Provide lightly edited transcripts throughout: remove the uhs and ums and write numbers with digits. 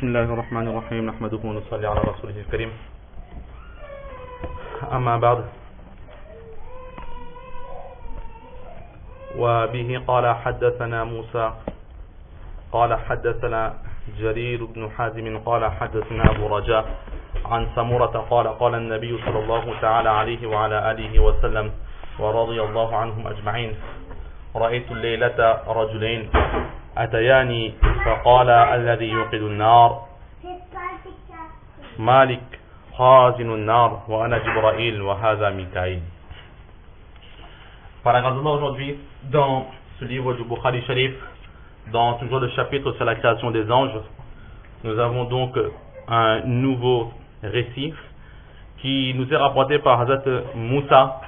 بسم الله الرحمن الرحيم نحمده ونصلي على رسوله الكريم أما بعد وبه قال حدثنا موسى قال حدثنا جرير بن حازم قال حدثنا أبو رجاء عن سمرة قال قال النبي صلى الله تعالى عليه وعلى آله وسلم ورضي الله عنهم أجمعين رأيت الليلة رجلين أتياني فقال الذي يوقد النار مالك خازن النار وأنا جبرائيل وهذا ميكائيل. Paragraphe aujourd'hui dans ce livre du Bukhari Sharif, dans toujours le chapitre sur la création des anges, nous avons donc un nouveau récit qui nous est rapporté par Hazrat Moussa,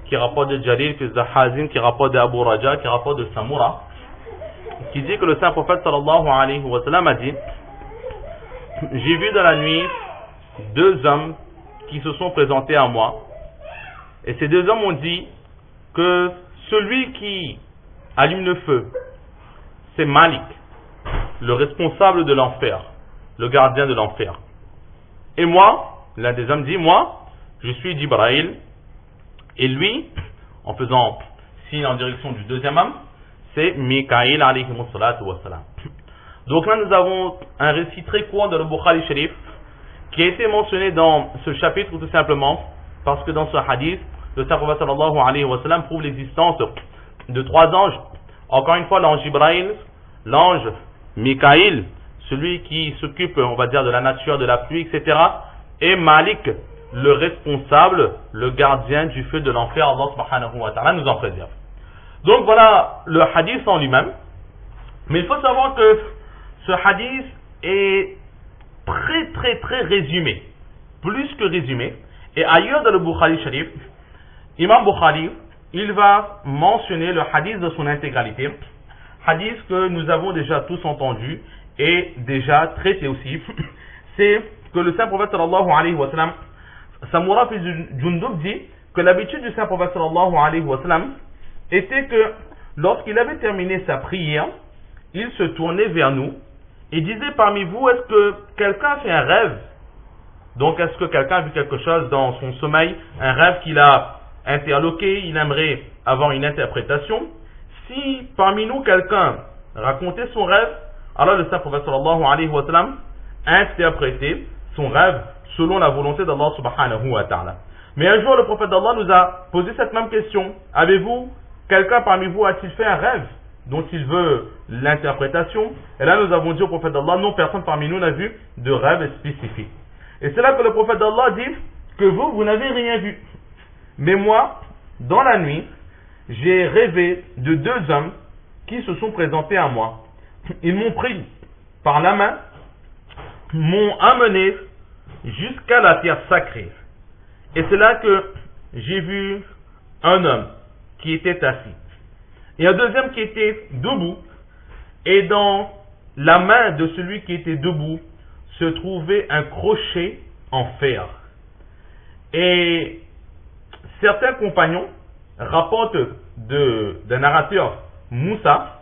qui rapporte de Jarir, fils de Hazim, qui rapporte de Abu Raja, qui rapporte de Samura, qui dit que le saint prophète sallallahu alayhi wa sallam a dit: j'ai vu dans la nuit deux hommes qui se sont présentés à moi, et ces deux hommes ont dit que celui qui allume le feu, c'est Malik, le responsable de l'enfer, le gardien de l'enfer. Et moi, l'un des hommes dit, moi, je suis Jibraïl, et lui, en faisant signe en direction du deuxième homme, c'est Mikaïl alayhi salatu wa salam. Donc là, nous avons un récit très court de le Bukhari Sharif qui a été mentionné dans ce chapitre tout simplement parce que dans ce hadith, le saint prophète sallallahu alayhi wa sallam prouve l'existence de trois anges. Encore une fois, l'ange Jibraïl, l'ange Mikaïl, celui qui s'occupe, on va dire, de la nature, de la pluie, etc. Et Malik, le responsable, le gardien du feu de l'enfer. Allah subhanahu wa ta'ala nous en préserve. Donc voilà le hadith en lui-même. Mais il faut savoir que ce hadith est très résumé. Plus que résumé. Et ailleurs dans le Bukhari Sharif, Imam Bukhari, il va mentionner le hadith de son intégralité. Hadith que nous avons déjà tous entendu et déjà traité aussi. C'est que le saint prophète sallallahu alayhi wa sallam, Samura fils de Jundub, dit que l'habitude du saint prophète sallallahu alayhi wa sallam était que lorsqu'il avait terminé sa prière, il se tournait vers nous et disait: parmi vous, est-ce que quelqu'un a fait un rêve? Donc est-ce que quelqu'un a vu quelque chose dans son sommeil, un rêve qu'il a interloqué, il aimerait avoir une interprétation? Si parmi nous quelqu'un racontait son rêve, alors le saint prophète sallallahu alayhi wa sallam interprétait son rêve selon la volonté d'Allah subhanahu wa ta'ala. Mais un jour le prophète d'Allah nous a posé cette même question: avez-vous, quelqu'un parmi vous a-t-il fait un rêve dont il veut l'interprétation? Et là nous avons dit au prophète d'Allah: non, personne parmi nous n'a vu de rêve spécifique. Et c'est là que le prophète d'Allah dit que vous n'avez rien vu. Mais moi, dans la nuit, j'ai rêvé de deux hommes qui se sont présentés à moi. Ils m'ont pris par la main, m'ont amené jusqu'à la terre sacrée. Et c'est là que j'ai vu un homme qui était assis et un deuxième qui était debout, et dans la main de celui qui était debout se trouvait un crochet en fer. Et certains compagnons rapportent d'un narrateur Moussa,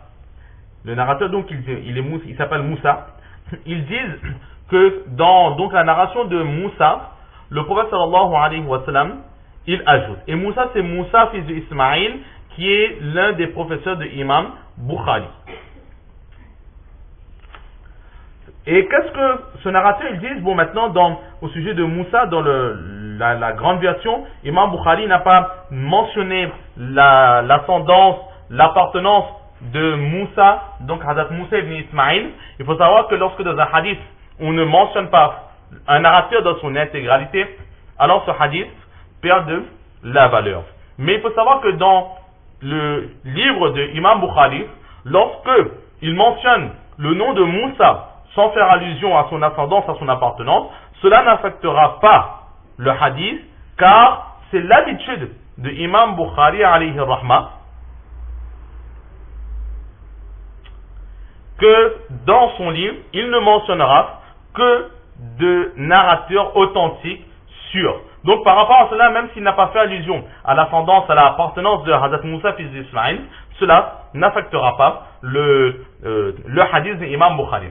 le narrateur donc il s'appelle Moussa, ils disent que dans donc la narration de Moussa, le prophète sallallahu alayhi wa sallam, il ajoute, et Moussa c'est Moussa fils d'Ismaïl, qui est l'un des professeurs de Imam Bukhari. Et qu'est-ce que ce narrateur il dit? Bon, maintenant au sujet de Moussa, dans la grande version, Imam Bukhari n'a pas mentionné l'ascendance, l'appartenance de Moussa, donc Hazrat Moussa ibn Ismaïl. Il faut savoir que lorsque dans un hadith on ne mentionne pas un narrateur dans son intégralité, alors ce hadith perd de la valeur. Mais il faut savoir que dans le livre de Imam Bukhari, lorsque il mentionne le nom de Moussa sans faire allusion à son ascendance, à son appartenance, cela n'affectera pas le hadith, car c'est l'habitude de Imam Bukhari alayhi rahma que dans son livre, il ne mentionnera que de narrateurs authentiques sûrs. Donc par rapport à cela, même s'il n'a pas fait allusion à l'ascendance, à l'appartenance de Hazrat Moussa fils d'Ismaïl, cela n'affectera pas le hadith d'Imam Bukhari.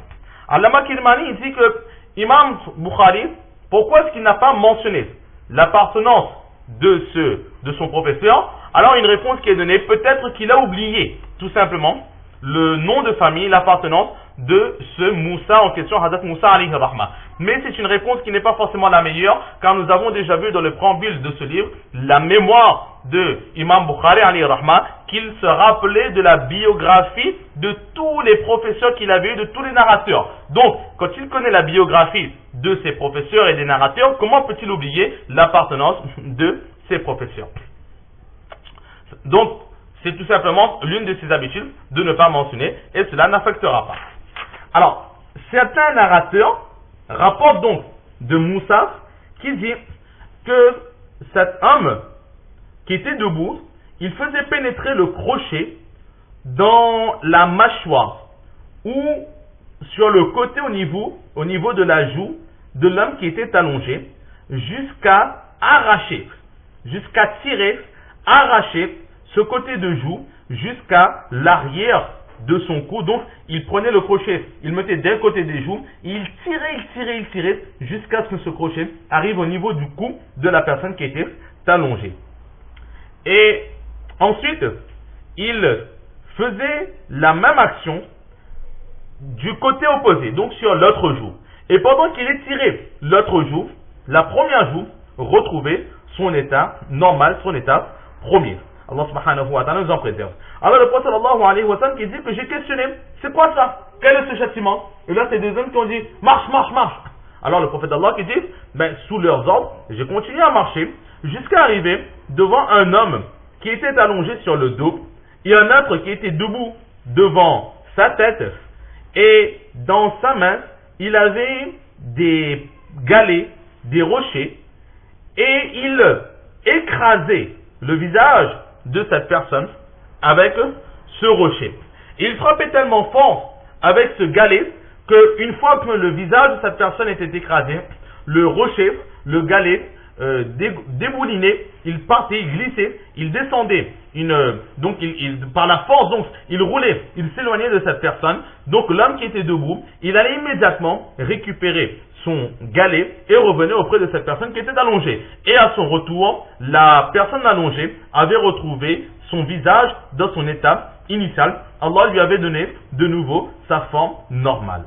Allama Kirmani dit que Imam Bukhari, pourquoi est-ce qu'il n'a pas mentionné l'appartenance de son professeur? Alors une réponse qui est donnée, peut-être qu'il a oublié tout simplement le nom de famille, l'appartenance de ce Moussa en question, Hazrat Moussa alayhi rahma. Mais c'est une réponse qui n'est pas forcément la meilleure, car nous avons déjà vu dans le préambule de ce livre la mémoire de Imam Bukhari alayhi rahma, qu'il se rappelait de la biographie de tous les professeurs qu'il avait eu, de tous les narrateurs. Donc, quand il connaît la biographie de ses professeurs et des narrateurs, comment peut-il oublier l'appartenance de ses professeurs? Donc, c'est tout simplement l'une de ses habitudes de ne pas mentionner, et cela n'affectera pas. Alors, certains narrateurs rapportent donc de Moussa qui dit que cet homme qui était debout, il faisait pénétrer le crochet dans la mâchoire ou sur le côté au niveau de la joue de l'homme qui était allongé, jusqu'à arracher, jusqu'à tirer, arracher ce côté de joue jusqu'à l'arrière de son cou. Donc, il prenait le crochet, il mettait d'un côté des joues, il tirait jusqu'à ce que ce crochet arrive au niveau du cou de la personne qui était allongée. Et ensuite, il faisait la même action du côté opposé, donc sur l'autre joue. Et pendant qu'il étirait l'autre joue, la première joue retrouvait son état normal, son état premier. Allah subhanahu wa ta'ala nous en préserve. Alors le prophète sallallahu alayhi wa sallam qui dit que j'ai questionné, c'est quoi ça? Quel est ce châtiment? Et là c'est des hommes qui ont dit, marche, marche, marche. Alors le prophète d'Allah qui dit, sous leurs ordres, j'ai continué à marcher jusqu'à arriver devant un homme qui était allongé sur le dos et un autre qui était debout devant sa tête, et dans sa main il avait des galets, des rochers, et il écrasait le visage de cette personne avec ce rocher. Et il frappait tellement fort avec ce galet qu'une fois que le visage de cette personne était écrasé, le rocher, le galet déboulinait, il partait, il glissait, il descendait. Donc par la force, donc, il roulait, il s'éloignait de cette personne. Donc l'homme qui était debout, il allait immédiatement récupérer son galet et revenait auprès de cette personne qui était allongée. Et à son retour, la personne allongée avait retrouvé son visage dans son état initial. Allah lui avait donné de nouveau sa forme normale.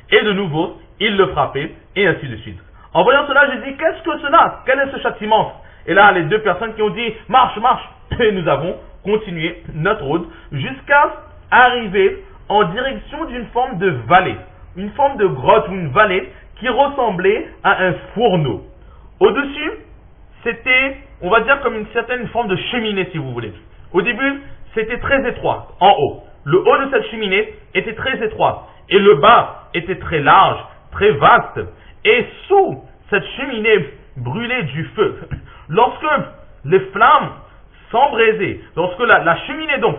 Et de nouveau, il le frappait, et ainsi de suite. En voyant cela, j'ai dit, qu'est-ce que cela? Quel est ce châtiment? Et là, les deux personnes qui ont dit, marche, marche. Et nous avons continué notre route jusqu'à arriver en direction d'une forme de vallée. Une forme de grotte ou une vallée qui ressemblait à un fourneau. Au-dessus, c'était, on va dire, comme une certaine forme de cheminée, si vous voulez. Au début, c'était très étroit, en haut. Le haut de cette cheminée était très étroit. Et le bas était très large, très vaste. Et sous cette cheminée brûlait du feu. Lorsque les flammes s'embraisaient, lorsque la cheminée donc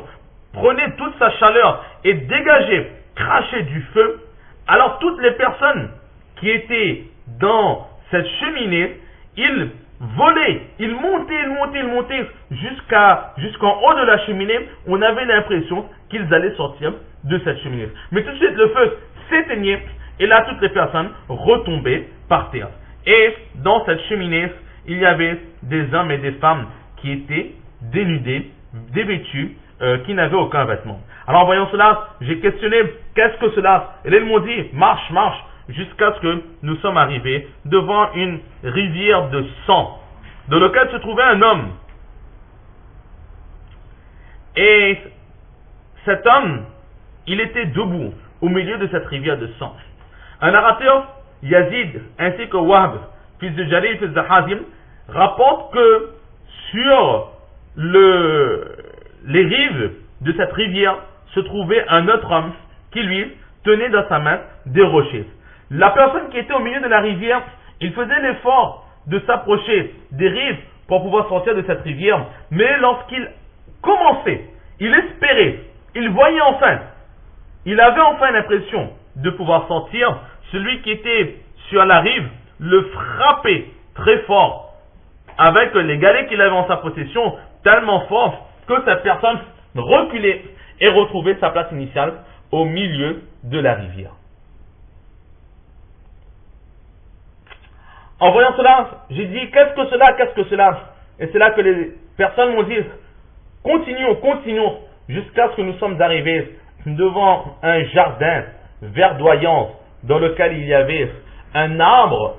prenait toute sa chaleur et dégageait, crachait du feu, alors toutes les personnes qui étaient dans cette cheminée, ils volaient, ils montaient jusqu'en haut de la cheminée. On avait l'impression qu'ils allaient sortir de cette cheminée. Mais tout de suite le feu s'éteignait et là toutes les personnes retombaient par terre. Et dans cette cheminée, il y avait des hommes et des femmes qui étaient dénudés, dévêtus, qui n'avaient aucun vêtement. Alors en voyant cela, j'ai questionné, qu'est-ce que cela? Et là ils m'ont dit, marche, marche, jusqu'à ce que nous sommes arrivés devant une rivière de sang, dans laquelle se trouvait un homme. Et cet homme, il était debout au milieu de cette rivière de sang. Un narrateur, Yazid, ainsi que Wahb, fils de Jarir, fils de Hazim, rapporte que sur les rives de cette rivière se trouvait un autre homme qui lui tenait dans sa main des rochers. La personne qui était au milieu de la rivière, il faisait l'effort de s'approcher des rives pour pouvoir sortir de cette rivière, mais lorsqu'il commençait, il espérait, il voyait enfin, il avait enfin l'impression de pouvoir sortir. Celui qui était sur la rive le frappait très fort avec les galets qu'il avait en sa possession, tellement fort que cette personne reculait et retrouvait sa place initiale au milieu de la rivière. En voyant cela, j'ai dit, qu'est-ce que cela, qu'est-ce que cela? Et c'est là que les personnes m'ont dit, continuons, continuons, jusqu'à ce que nous sommes arrivés devant un jardin verdoyant dans lequel il y avait un arbre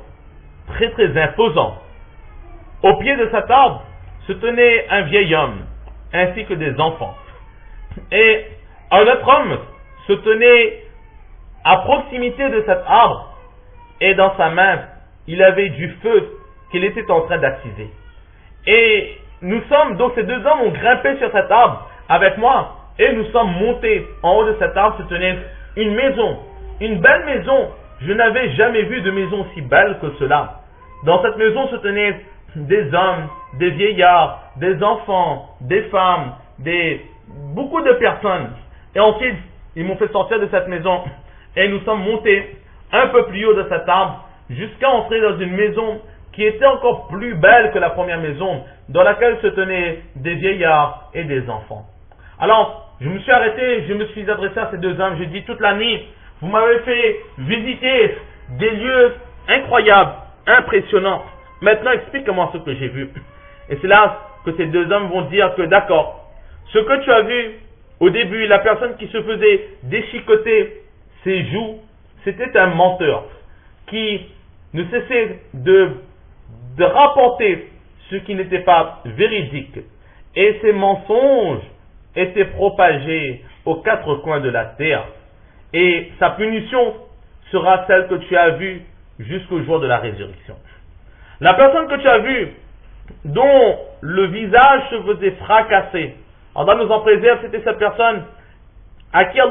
très très imposant. Au pied de cet arbre se tenait un vieil homme ainsi que des enfants. Et un autre homme se tenait à proximité de cet arbre et dans sa main il avait du feu qu'il était en train d'attiser. Et nous sommes, donc ces deux hommes ont grimpé sur cet arbre avec moi et nous sommes montés en haut de cet arbre se tenait une maison, une belle maison. Je n'avais jamais vu de maison aussi belle que cela. Dans cette maison se tenaient des hommes, des vieillards, des enfants, des femmes, beaucoup de personnes. Et ensuite, ils m'ont fait sortir de cette maison et nous sommes montés un peu plus haut de cet arbre jusqu'à entrer dans une maison qui était encore plus belle que la première maison, dans laquelle se tenaient des vieillards et des enfants. Alors, je me suis arrêté, je me suis adressé à ces deux hommes, j'ai dit toute la nuit, vous m'avez fait visiter des lieux incroyables, impressionnants. Maintenant, explique-moi ce que j'ai vu. Et c'est là que ces deux hommes vont dire que d'accord, ce que tu as vu au début, la personne qui se faisait déchiqueter ses joues, c'était un menteur qui ne cessait de rapporter ce qui n'était pas véridique. Et ces mensonges étaient propagés aux quatre coins de la terre. Et sa punition sera celle que tu as vue jusqu'au jour de la résurrection. La personne que tu as vue, dont le visage se faisait fracasser, Allah nous en préserve, c'était cette personne à qui